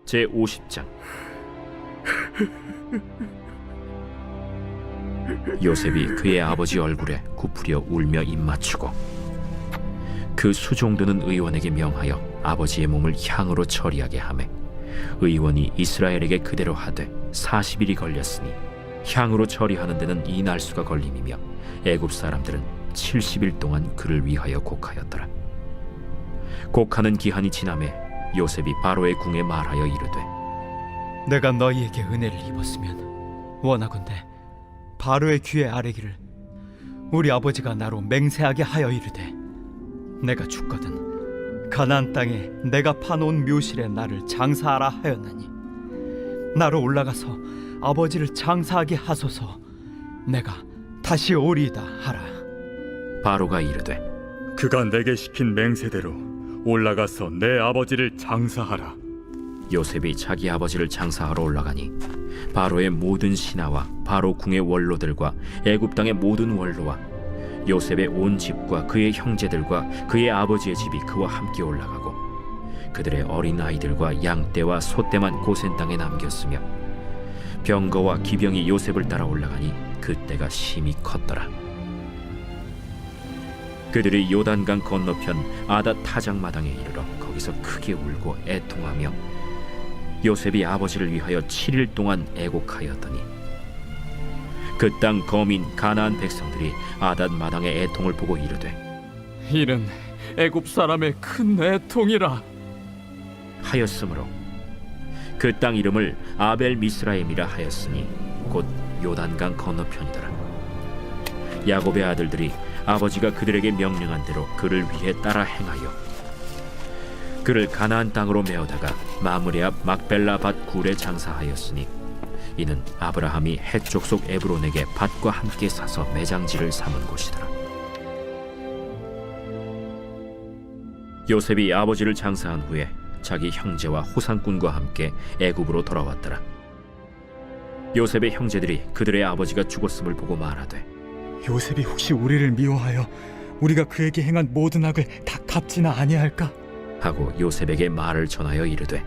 제50장. 요셉이 그의 아버지 얼굴에 굽으려 울며 입맞추고 그 수종드는 의원에게 명하여 아버지의 몸을 향으로 처리하게 하매 의원이 이스라엘에게 그대로 하되 40일이 걸렸으니 향으로 처리하는 데는 이 날수가 걸림이며 애굽 사람들은 70일 동안 그를 위하여 곡하였더라. 곡하는 기한이 지나매 요셉이 바로의 궁에 말하여 이르되 내가 너희에게 은혜를 입었으면 원하건대 바로의 귀에 아뢰기를 우리 아버지가 나로 맹세하게 하여 이르되 내가 죽거든 가나안 땅에 내가 파놓은 묘실에 나를 장사하라 하였나니 나로 올라가서 아버지를 장사하게 하소서 내가 다시 오리이다 하라. 바로가 이르되 그가 내게 시킨 맹세대로 올라가서 내 아버지를 장사하라. 요셉이 자기 아버지를 장사하러 올라가니 바로의 모든 신하와 바로 궁의 원로들과 애굽 땅의 모든 원로와 요셉의 온 집과 그의 형제들과 그의 아버지의 집이 그와 함께 올라가고 그들의 어린 아이들과 양떼와 소떼만 고센 땅에 남겼으며 병거와 기병이 요셉을 따라 올라가니 그때가 심히 컸더라. 그들이 요단강 건너편 아닷 타작마당에 이르러 거기서 크게 울고 애통하며 요셉이 아버지를 위하여 7일 동안 애곡하였더니 그 땅 거민 가나안 백성들이 아닷 마당의 애통을 보고 이르되 이는 애굽 사람의 큰 애통이라 하였으므로 그 땅 이름을 아벨 미스라임이라 하였으니 곧 요단강 건너편이더라. 야곱의 아들들이 아버지가 그들에게 명령한 대로 그를 위해 따라 행하여 그를 가나안 땅으로 메어다가 마므레 앞 막벨라 밭 굴에 장사하였으니 이는 아브라함이 헷 족속 에브론에게 밭과 함께 사서 매장지를 삼은 곳이더라. 요셉이 아버지를 장사한 후에 자기 형제와 호상꾼과 함께 애굽으로 돌아왔더라. 요셉의 형제들이 그들의 아버지가 죽었음을 보고 말하되 요셉이 혹시 우리를 미워하여 우리가 그에게 행한 모든 악을 다 갚지나 아니할까? 하고 요셉에게 말을 전하여 이르되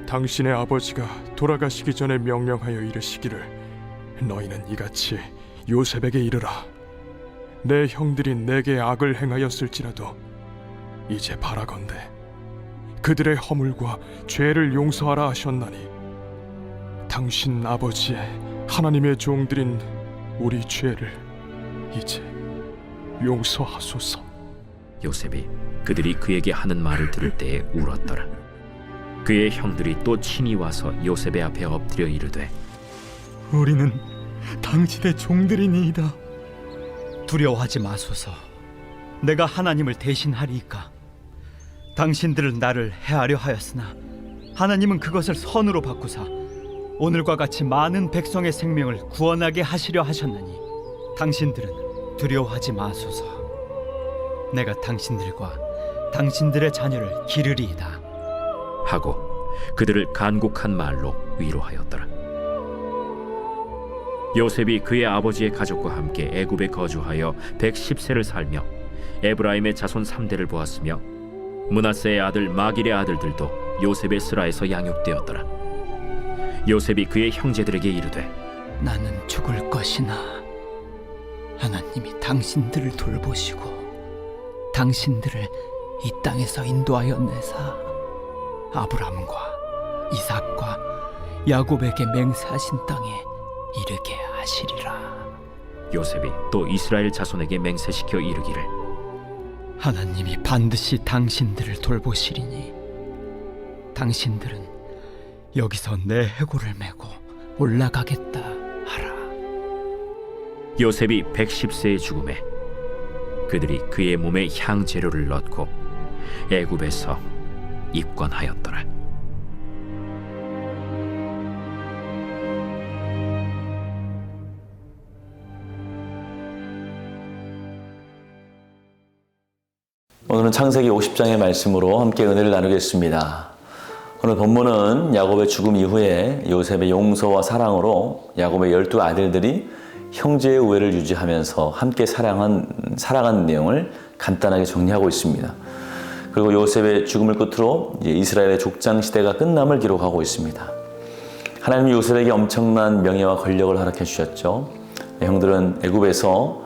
당신의 아버지가 돌아가시기 전에 명령하여 이르시기를 너희는 이같이 요셉에게 이르라. 내 형들이 내게 악을 행하였을지라도 이제 바라건대 그들의 허물과 죄를 용서하라 하셨나니 당신 아버지의 하나님의 종들인 우리 죄를 이제 용서하소서. 요셉이 그들이 그에게 하는 말을 들을 때에 울었더라. 그의 형들이 또 친히 와서 요셉의 앞에 엎드려 이르되 우리는 당신의 종들이니이다. 두려워하지 마소서. 내가 하나님을 대신하리이까. 당신들은 나를 해하려 하였으나 하나님은 그것을 선으로 바꾸사 오늘과 같이 많은 백성의 생명을 구원하게 하시려 하셨나니 당신들은 두려워하지 마소서. 내가 당신들과 당신들의 자녀를 기르리이다. 하고 그들을 간곡한 말로 위로하였더라. 요셉이 그의 아버지의 가족과 함께 애굽에 거주하여 110세를 살며 에브라임의 자손 3대를 보았으며 므낫세의 아들 마길의 아들들도 요셉의 스라에서 양육되었더라. 요셉이 그의 형제들에게 이르되 나는 죽을 것이나 하나님이 당신들을 돌보시고 당신들을 이 땅에서 인도하여 내사 아브라함과 이삭과 야곱에게 맹세하신 땅에 이르게 하시리라. 요셉이 또 이스라엘 자손에게 맹세시켜 이르기를 하나님이 반드시 당신들을 돌보시리니 당신들은 여기서 내 해골을 메고 올라가겠다 하라. 요셉이 110세의 죽음에 그들이 그의 몸에 향재료를 넣고 애굽에서 입건하였더라. 오늘은 창세기 50장의 말씀으로 함께 은혜를 나누겠습니다. 오늘 본문은 야곱의 죽음 이후에 요셉의 용서와 사랑으로 야곱의 12 아들들이 형제의 우애를 유지하면서 함께 살아간 내용을 간단하게 정리하고 있습니다. 그리고 요셉의 죽음을 끝으로 이제 이스라엘의 족장 시대가 끝남을 기록하고 있습니다. 하나님이 요셉에게 엄청난 명예와 권력을 허락해 주셨죠. 형들은 애굽에서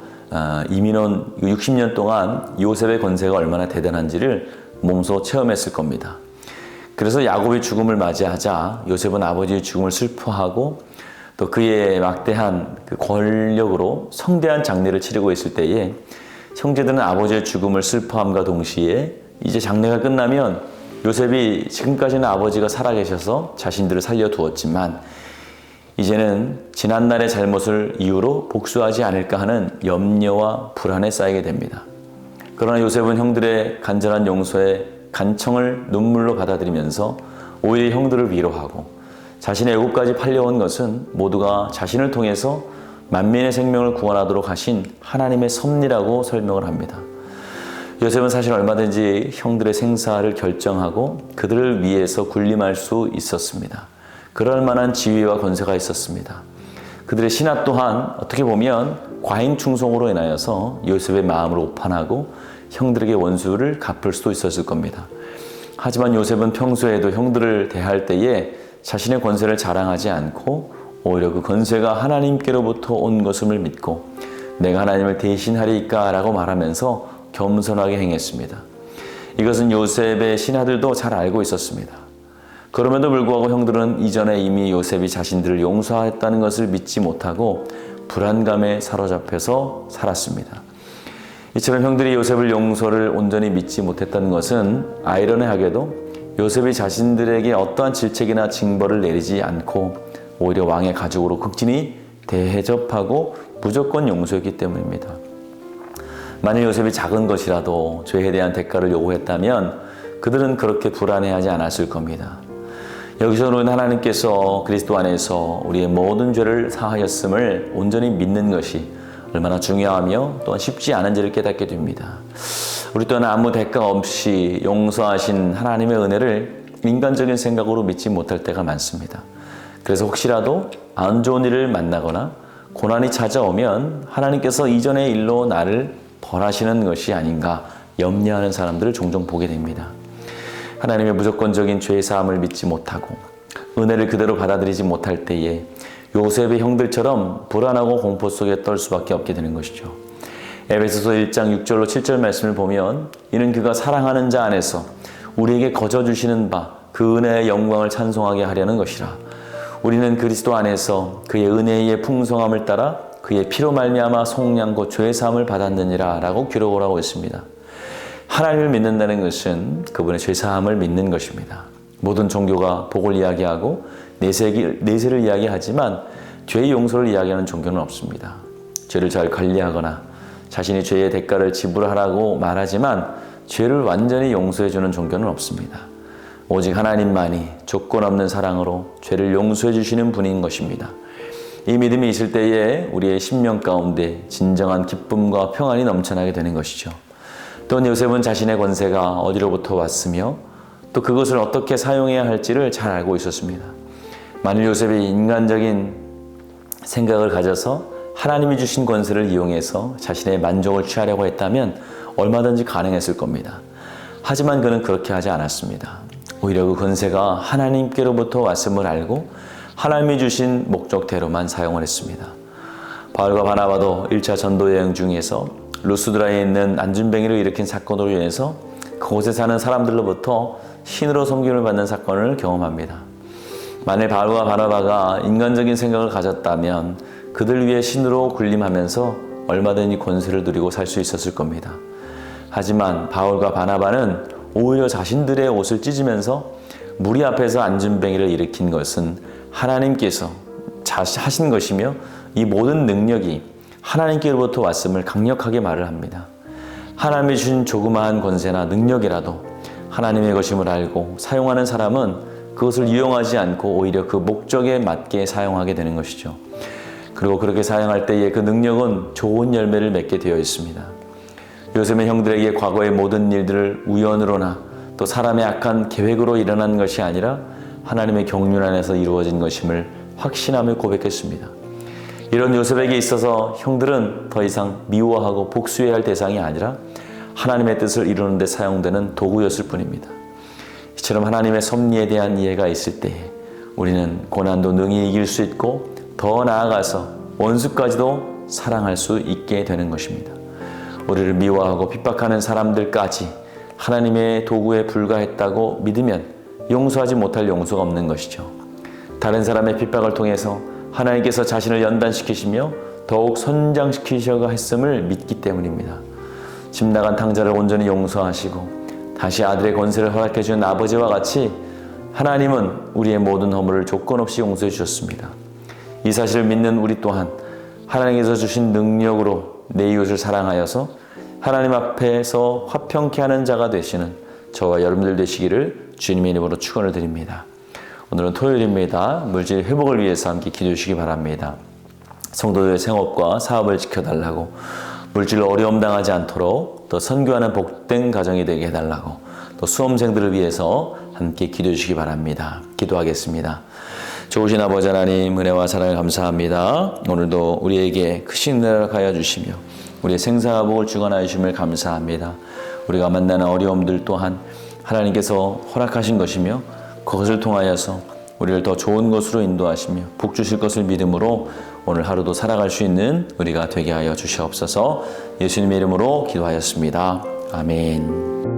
이민원 60년 동안 요셉의 권세가 얼마나 대단한지를 몸소 체험했을 겁니다. 그래서 야곱의 죽음을 맞이하자 요셉은 아버지의 죽음을 슬퍼하고 또 그의 막대한 그 권력으로 성대한 장례를 치르고 있을 때에 형제들은 아버지의 죽음을 슬퍼함과 동시에 이제 장례가 끝나면 요셉이 지금까지는 아버지가 살아계셔서 자신들을 살려두었지만 이제는 지난날의 잘못을 이유로 복수하지 않을까 하는 염려와 불안에 쌓이게 됩니다. 그러나 요셉은 형들의 간절한 용서에 간청을 눈물로 받아들이면서 오히려 형들을 위로하고 자신의 애국까지 팔려온 것은 모두가 자신을 통해서 만민의 생명을 구원하도록 하신 하나님의 섭리라고 설명을 합니다. 요셉은 사실 얼마든지 형들의 생사를 결정하고 그들을 위해서 군림할 수 있었습니다. 그럴 만한 지위와 권세가 있었습니다. 그들의 신하 또한 어떻게 보면 과잉 충성으로 인하여서 요셉의 마음을 오판하고 형들에게 원수를 갚을 수도 있었을 겁니다. 하지만 요셉은 평소에도 형들을 대할 때에 자신의 권세를 자랑하지 않고 오히려 그 권세가 하나님께로부터 온 것임을 믿고 내가 하나님을 대신하리까 라고 말하면서 겸손하게 행했습니다. 이것은 요셉의 신하들도 잘 알고 있었습니다. 그럼에도 불구하고 형들은 이전에 이미 요셉이 자신들을 용서했다는 것을 믿지 못하고 불안감에 사로잡혀서 살았습니다. 이처럼 형들이 요셉을 용서를 온전히 믿지 못했다는 것은 아이러니하게도 요셉이 자신들에게 어떠한 질책이나 징벌을 내리지 않고 오히려 왕의 가족으로 극진히 대접하고 무조건 용서했기 때문입니다. 만일 요셉이 작은 것이라도 죄에 대한 대가를 요구했다면 그들은 그렇게 불안해하지 않았을 겁니다. 여기서는 하나님께서 그리스도 안에서 우리의 모든 죄를 사하였음을 온전히 믿는 것이 얼마나 중요하며 또한 쉽지 않은지를 깨닫게 됩니다. 우리 또한 아무 대가 없이 용서하신 하나님의 은혜를 인간적인 생각으로 믿지 못할 때가 많습니다. 그래서 혹시라도 안 좋은 일을 만나거나 고난이 찾아오면 하나님께서 이전의 일로 나를 벌하시는 것이 아닌가 염려하는 사람들을 종종 보게 됩니다. 하나님의 무조건적인 죄 사함을 믿지 못하고 은혜를 그대로 받아들이지 못할 때에 요셉의 형들처럼 불안하고 공포 속에 떨 수밖에 없게 되는 것이죠. 에베소서 1장 6절로 7절 말씀을 보면 이는 그가 사랑하는 자 안에서 우리에게 거저 주시는 바 그 은혜의 영광을 찬송하게 하려는 것이라. 우리는 그리스도 안에서 그의 은혜의 풍성함을 따라 그의 피로 말미암아 속량고 죄 사함을 받았느니라 라고 기록을 하고 있습니다. 하나님을 믿는다는 것은 그분의 죄 사함을 믿는 것입니다. 모든 종교가 복을 이야기하고 내세를 이야기하지만 죄의 용서를 이야기하는 종교는 없습니다. 죄를 잘 관리하거나 자신이 죄의 대가를 지불하라고 말하지만 죄를 완전히 용서해주는 종교는 없습니다. 오직 하나님만이 조건 없는 사랑으로 죄를 용서해 주시는 분인 것입니다. 이 믿음이 있을 때에 우리의 심령 가운데 진정한 기쁨과 평안이 넘쳐나게 되는 것이죠. 또한 요셉은 자신의 권세가 어디로부터 왔으며 또 그것을 어떻게 사용해야 할지를 잘 알고 있었습니다. 만일 요셉이 인간적인 생각을 가져서 하나님이 주신 권세를 이용해서 자신의 만족을 취하려고 했다면 얼마든지 가능했을 겁니다. 하지만 그는 그렇게 하지 않았습니다. 오히려 그 권세가 하나님께로부터 왔음을 알고 하나님이 주신 목적대로만 사용을 했습니다. 바울과 바나바도 1차 전도 여행 중에서 루스드라에 있는 안진뱅이를 일으킨 사건으로 인해서 그곳에 사는 사람들로부터 신으로 섬김을 받는 사건을 경험합니다. 만일 바울과 바나바가 인간적인 생각을 가졌다면 그들 위해 신으로 군림하면서 얼마든지 권세를 누리고 살 수 있었을 겁니다. 하지만 바울과 바나바는 오히려 자신들의 옷을 찢으면서 무리 앞에서 안진뱅이를 일으킨 것은 하나님께서 하신 것이며 이 모든 능력이 하나님께로부터 왔음을 강력하게 말을 합니다. 하나님이 주신 조그마한 권세나 능력이라도 하나님의 것임을 알고 사용하는 사람은 그것을 이용하지 않고 오히려 그 목적에 맞게 사용하게 되는 것이죠. 그리고 그렇게 사용할 때에 그 능력은 좋은 열매를 맺게 되어 있습니다. 요셉의 형들에게 과거의 모든 일들을 우연으로나 또 사람의 악한 계획으로 일어난 것이 아니라 하나님의 경륜 안에서 이루어진 것임을 확신하며 고백했습니다. 이런 요셉에게 있어서 형들은 더 이상 미워하고 복수해야 할 대상이 아니라 하나님의 뜻을 이루는 데 사용되는 도구였을 뿐입니다. 이처럼 하나님의 섭리에 대한 이해가 있을 때 우리는 고난도 능히 이길 수 있고 더 나아가서 원수까지도 사랑할 수 있게 되는 것입니다. 우리를 미워하고 핍박하는 사람들까지 하나님의 도구에 불과했다고 믿으면 용서하지 못할 용서가 없는 것이죠. 다른 사람의 핍박을 통해서 하나님께서 자신을 연단시키시며 더욱 선장시키셔가 했음을 믿기 때문입니다. 집 나간 탕자를 온전히 용서하시고 다시 아들의 권세를 허락해 주는 아버지와 같이 하나님은 우리의 모든 허물을 조건 없이 용서해 주셨습니다. 이 사실을 믿는 우리 또한 하나님께서 주신 능력으로 내 이웃을 사랑하여서 하나님 앞에서 화평케 하는 자가 되시는 저와 여러분들 되시기를 주님의 이름으로 축원을 드립니다. 오늘은 토요일입니다. 물질 회복을 위해서 함께 기도해 주시기 바랍니다. 성도들의 생업과 사업을 지켜달라고, 물질로 어려움 당하지 않도록 또 선교하는 복된 가정이 되게 해달라고, 또 수험생들을 위해서 함께 기도해 주시기 바랍니다. 기도하겠습니다. 좋으신 아버지 하나님, 은혜와 사랑을 감사합니다. 오늘도 우리에게 크신 은혜를 허락하여 주시며 우리의 생사와 복을 주관하여 주심을 감사합니다. 우리가 만나는 어려움들 또한 하나님께서 허락하신 것이며 그것을 통하여서 우리를 더 좋은 것으로 인도하시며 복 주실 것을 믿음으로 오늘 하루도 살아갈 수 있는 우리가 되게 하여 주시옵소서. 예수님의 이름으로 기도하였습니다. 아멘.